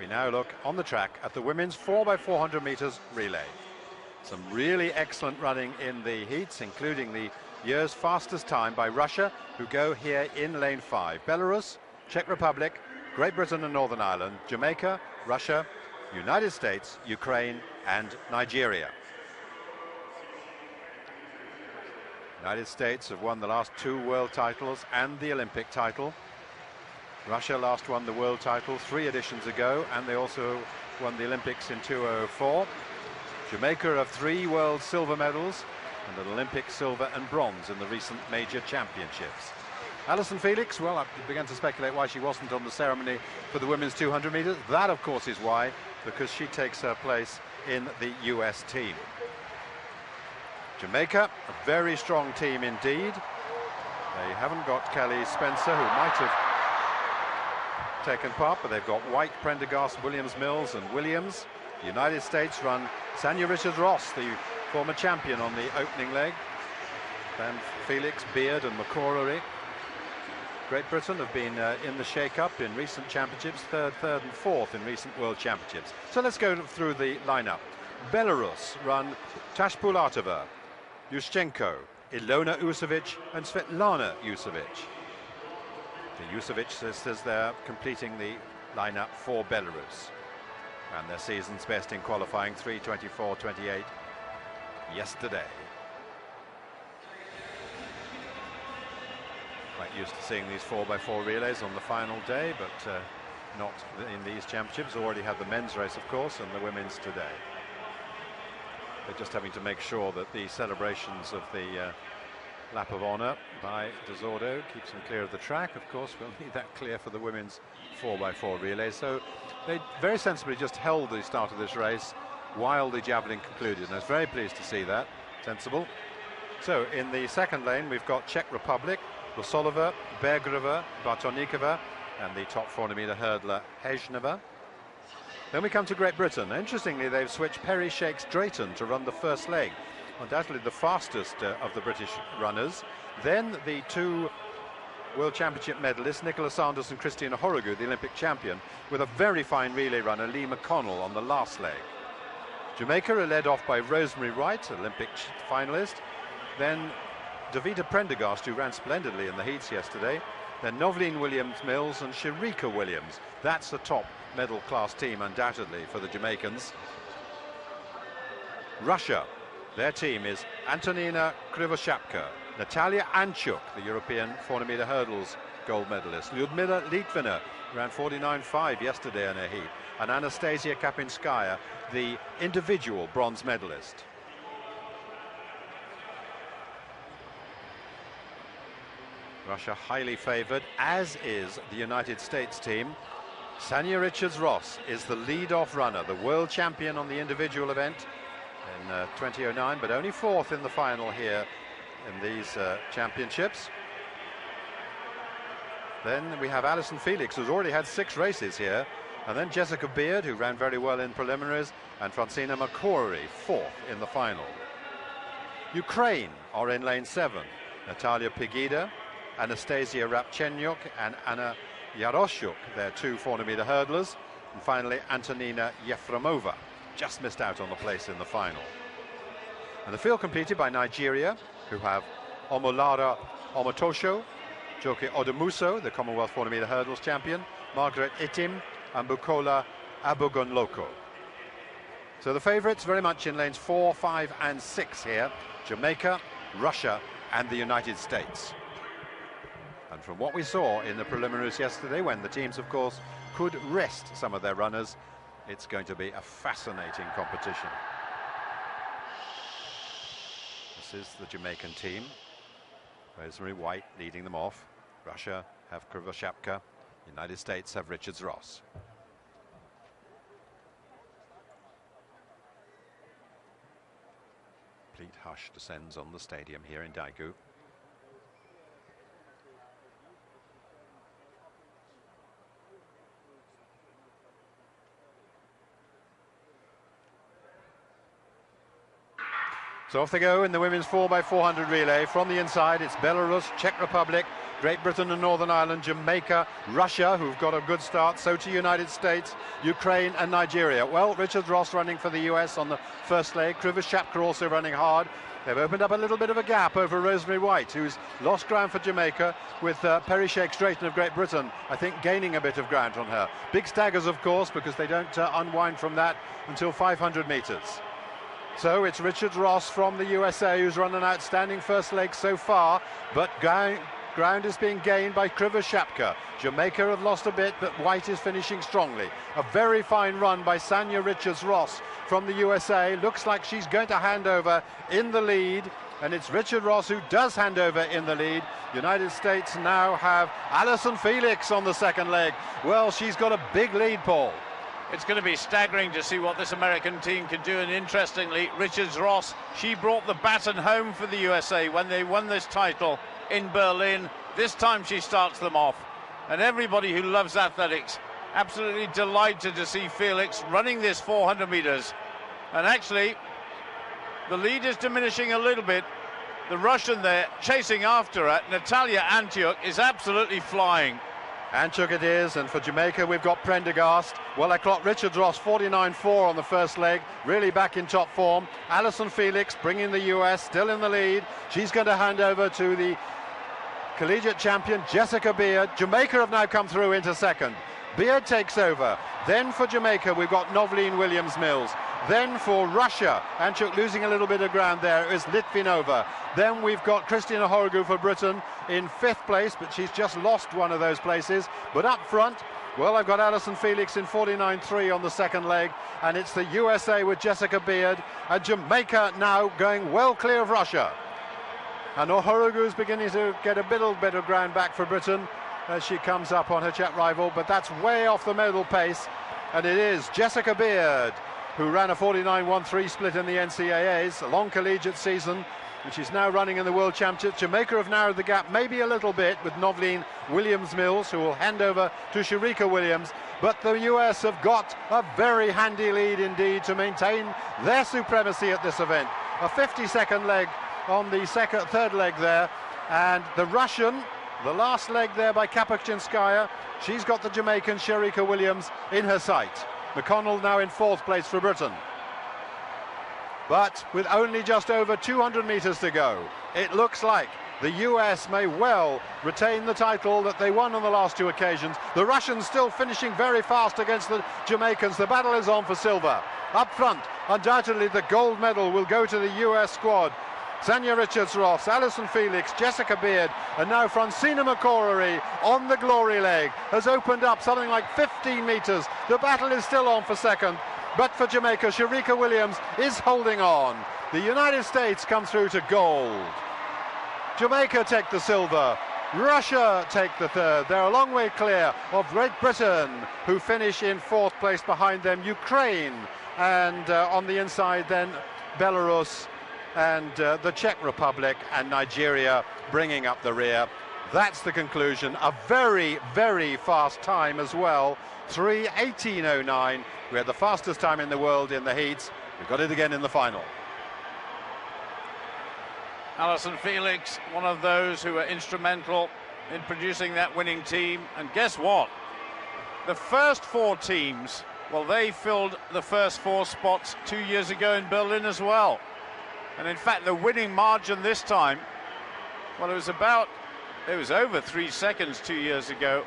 now look on the track at the women's 4x400 meters relay. Some really excellent running in the heats, including the year's fastest time by Russia, who go here in lane 5. Belarus, Czech Republic, Great Britain and Northern Ireland, Jamaica, Russia, United States, Ukraine and Nigeria. United States have won the last 2 world titles and the Olympic title. Russia last won the world title 3 editions ago, and they also won the Olympics in 2004. Jamaica have 3 world silver medals and an Olympic silver and bronze in the recent major championships. Allyson Felix, well, I began to speculate why she wasn't on the ceremony for the women's 200 meters. That, of course, is why, because she takes her place in the US team. Jamaica, a very strong team indeed. They haven't got Kelly Spencer, who might have taken part, but they've got Whyte, Prendergast, Williams-Mills and Williams. The United States run Sanya Richards-Ross, the former champion, on the opening leg. Then Felix, Beard and McCorory. Great Britain have been in the shake-up in recent championships, third and fourth in recent world championships. So let's go through the lineup. Belarus run Tashpulatova, Yushchenko, Ilona Usovic and Svetlana Usovic. The Usovic sisters there completing the lineup for Belarus. And their season's best in qualifying, 3:24.28 yesterday. Quite used to seeing these 4x4 relays on the final day, but not in these championships. Already had the men's race, of course, and the women's today. They're just having to make sure that the celebrations of the lap of honour by Desordo keeps them clear of the track. Of course, we'll need that clear for the women's 4x4 relay. So they very sensibly just held the start of this race while the javelin concluded, and I was very pleased to see that. Sensible. So in the second lane, we've got Czech Republic, Rosolova, Bergrova, Bartonikova, and the top 400-meter hurdler Hejneva. Then we come to Great Britain. Interestingly, they've switched Perry Shakes Drayton to run the first leg, undoubtedly the fastest of the British runners. Then the 2 World Championship medalists, Nicola Sanders and Christina Horrigu, the Olympic champion, with a very fine relay runner, Lee McConnell, on the last leg. Jamaica are led off by Rosemarie Whyte, Olympic finalist. Then Davita Prendergast, who ran splendidly in the heats yesterday. Then Novlene Williams-Mills and Shericka Williams. That's the top medal class team, undoubtedly, for the Jamaicans. Russia, their team is Antonina Krivoshapka, Natalya Antyukh, the European 400-meter hurdles gold medalist, Lyudmila Litvinova, ran 49.5 yesterday in her heat, and Anastasiya Kapachinskaya, the individual bronze medalist. Russia highly favoured, as is the United States team. Sanya Richards-Ross is the lead-off runner, the world champion on the individual event in 2009, but only 4th in the final here in these championships. Then we have Allyson Felix, who's already had 6 races here, and then Jessica Beard, who ran very well in preliminaries, and Francena McCorory, 4th in the final. Ukraine are in lane 7. Natalya Pegida, Anastasiya Kapachinskaya and Anna Yaroshchuk, their 2 400-meter hurdlers, and finally Antonina Yefremova, just missed out on the place in the final. And the field completed by Nigeria, who have Omolara Omotosho, Joke Odemuso, the Commonwealth 400-meter hurdles champion, Margaret Itim and Bukola Abogunloko. So the favourites very much in lanes 4, 5 and 6 here, Jamaica, Russia and the United States. And from what we saw in the preliminaries yesterday, when the teams, of course, could rest some of their runners, it's going to be a fascinating competition. This is the Jamaican team. Rosemarie Whyte leading them off. Russia have Krivoshapka. United States have Richards-Ross. Complete hush descends on the stadium here in Daegu. So off they go in the women's 4x400 relay. From the inside, it's Belarus, Czech Republic, Great Britain and Northern Ireland, Jamaica, Russia, who've got a good start, so to United States, Ukraine and Nigeria. Well, Richards-Ross running for the US on the first leg, Krivoshapka also running hard. They've opened up a little bit of a gap over Rosemarie Whyte, who's lost ground for Jamaica, with Perry Sheikh-Strayton of Great Britain, I think, gaining a bit of ground on her. Big staggers, of course, because they don't unwind from that until 500 metres. So it's Richards-Ross from the USA who's run an outstanding first leg so far, but ground is being gained by Krivoshapka. Jamaica have lost a bit, but Whyte is finishing strongly. A very fine run by Sanya Richards-Ross from the USA. Looks like she's going to hand over in the lead, and it's Richards-Ross who does hand over in the lead. United States now have Allyson Felix on the second leg. Well, she's got a big lead, Paul. It's going to be staggering to see what this American team can do, and interestingly, Richards-Ross, she brought the baton home for the USA when they won this title in Berlin. This time she starts them off, and everybody who loves athletics absolutely delighted to see Felix running this 400 meters. And actually, the lead is diminishing a little bit. The Russian there chasing after her, Natalya Antyukh, is absolutely flying. Antyukh it is, and for Jamaica we've got Prendergast. Well, I clocked Richards-Ross 49.4 on the first leg, really back in top form. Allyson Felix bringing the US, still in the lead. She's going to hand over to the collegiate champion Jessica Beard. Jamaica have now come through into second. Beard takes over. Then for Jamaica we've got Novlene Williams-Mills. Then for Russia, Antyukh losing a little bit of ground there, is Litvinova. Then we've got Christina Horogou for Britain in 5th place, but she's just lost one of those places. But up front, well, I've got Allyson Felix in 49.3 on the second leg, and it's the USA with Jessica Beard, and Jamaica now going well clear of Russia. And Horogou's beginning to get a little bit of ground back for Britain as she comes up on her Czech rival, but that's way off the medal pace, and it is Jessica Beard who ran a 49.13 split in the NCAAs, a long collegiate season, and she's now running in the World Championships. Jamaica have narrowed the gap maybe a little bit with Novlene Williams-Mills, who will hand over to Shericka Williams, but the US have got a very handy lead indeed to maintain their supremacy at this event. A 50-second leg on the third leg there, and the Russian, the last leg there by Kapachinskaya, she's got the Jamaican Shericka Williams in her sight. McConnell now in 4th place for Britain. But with only just over 200 metres to go, it looks like the US may well retain the title that they won on the last 2 occasions. The Russians still finishing very fast against the Jamaicans. The battle is on for silver. Up front, undoubtedly the gold medal will go to the US squad. Sanya Richards-Ross, Allyson Felix, Jessica Beard, and now Francena McCorory on the glory leg has opened up something like 15 metres. The battle is still on for second, but for Jamaica, Shericka Williams is holding on. The United States come through to gold. Jamaica take the silver. Russia take the third. They're a long way clear of Great Britain, who finish in 4th place behind them. Ukraine, and on the inside then Belarus, and the Czech Republic and Nigeria bringing up the rear. That's the conclusion. A very, very fast time as well. 3:18.09. We had the fastest time in the world in the heats. We've got it again in the final. Allyson Felix, one of those who were instrumental in producing that winning team. And guess what? The first 4 teams, well, they filled the first 4 spots 2 years ago in Berlin as well. And in fact, the winning margin this time, well, it was over 3 seconds 2 years ago.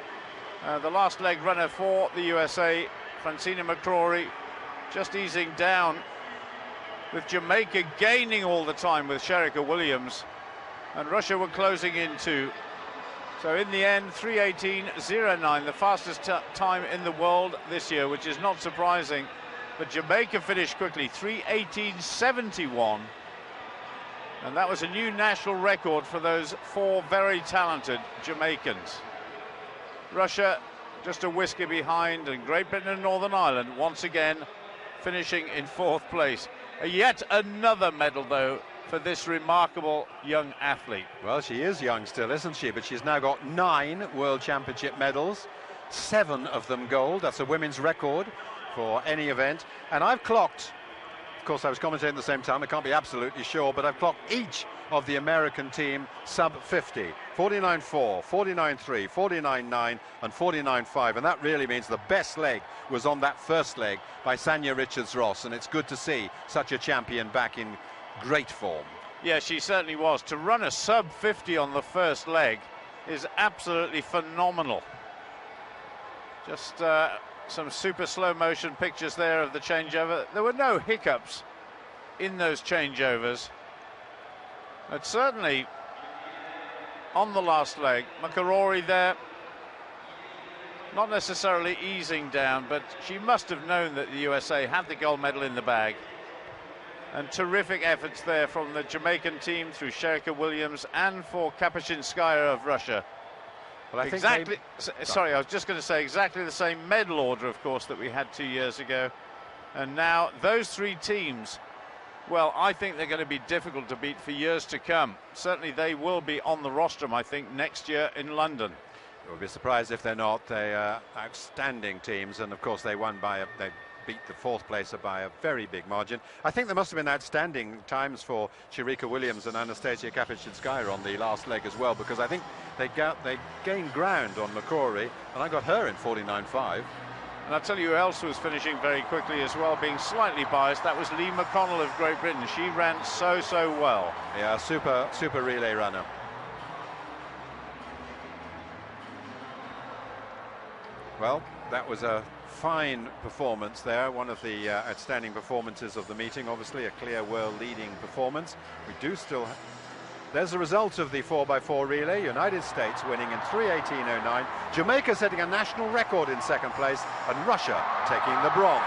The last leg runner for the USA, Francena McCorory, just easing down, with Jamaica gaining all the time with Shericka Williams, and Russia were closing in too. So in the end, 3:18.09, the fastest time in the world this year, which is not surprising. But Jamaica finished quickly, 3:18.71. And that was a new national record for those 4 very talented Jamaicans. Russia just a whisker behind, and Great Britain and Northern Ireland once again finishing in 4th place. Yet another medal, though, for this remarkable young athlete. Well, she is young still, isn't she? But she's now got 9 World Championship medals, 7 of them gold. That's a women's record for any event. And I've clocked of course, I was commentating at the same time. I can't be absolutely sure, but I've clocked each of the American team sub 50. 49.4, 49.3, 49.9 and 49.5, and that really means the best leg was on that first leg by Sanya Richards-Ross, and it's good to see such a champion back in great form. Yeah, she certainly was. To run a sub 50 on the first leg is absolutely phenomenal. Just some super slow motion pictures there of the changeover. There were no hiccups in those changeovers. But certainly on the last leg, McCorory there, not necessarily easing down, but she must have known that the USA had the gold medal in the bag. And terrific efforts there from the Jamaican team through Shericka Williams and for Kapachinskaya of Russia. Well, I think I was just going to say exactly the same medal order, of course, that we had 2 years ago. And now those three teams, well, I think they're going to be difficult to beat for years to come. Certainly they will be on the rostrum, I think, next year in London. You'll be surprised if they're not. They are outstanding teams, and of course they beat the fourth placer by a very big margin. I think there must have been outstanding times for Shericka Williams and Anastasiya Kapachinskaya on the last leg as well, because I think they gained ground on McCorory, and I got her in 49.5. And I'll tell you who else was finishing very quickly as well, being slightly biased. That was Lee McConnell of Great Britain. She ran so well. Yeah, super relay runner. Well, that was a fine performance there, one of the outstanding performances of the meeting, obviously a clear world leading performance. We do still there's the result of the 4x4 relay. United States winning in 3:18.09, Jamaica setting a national record in second place, and Russia taking the bronze.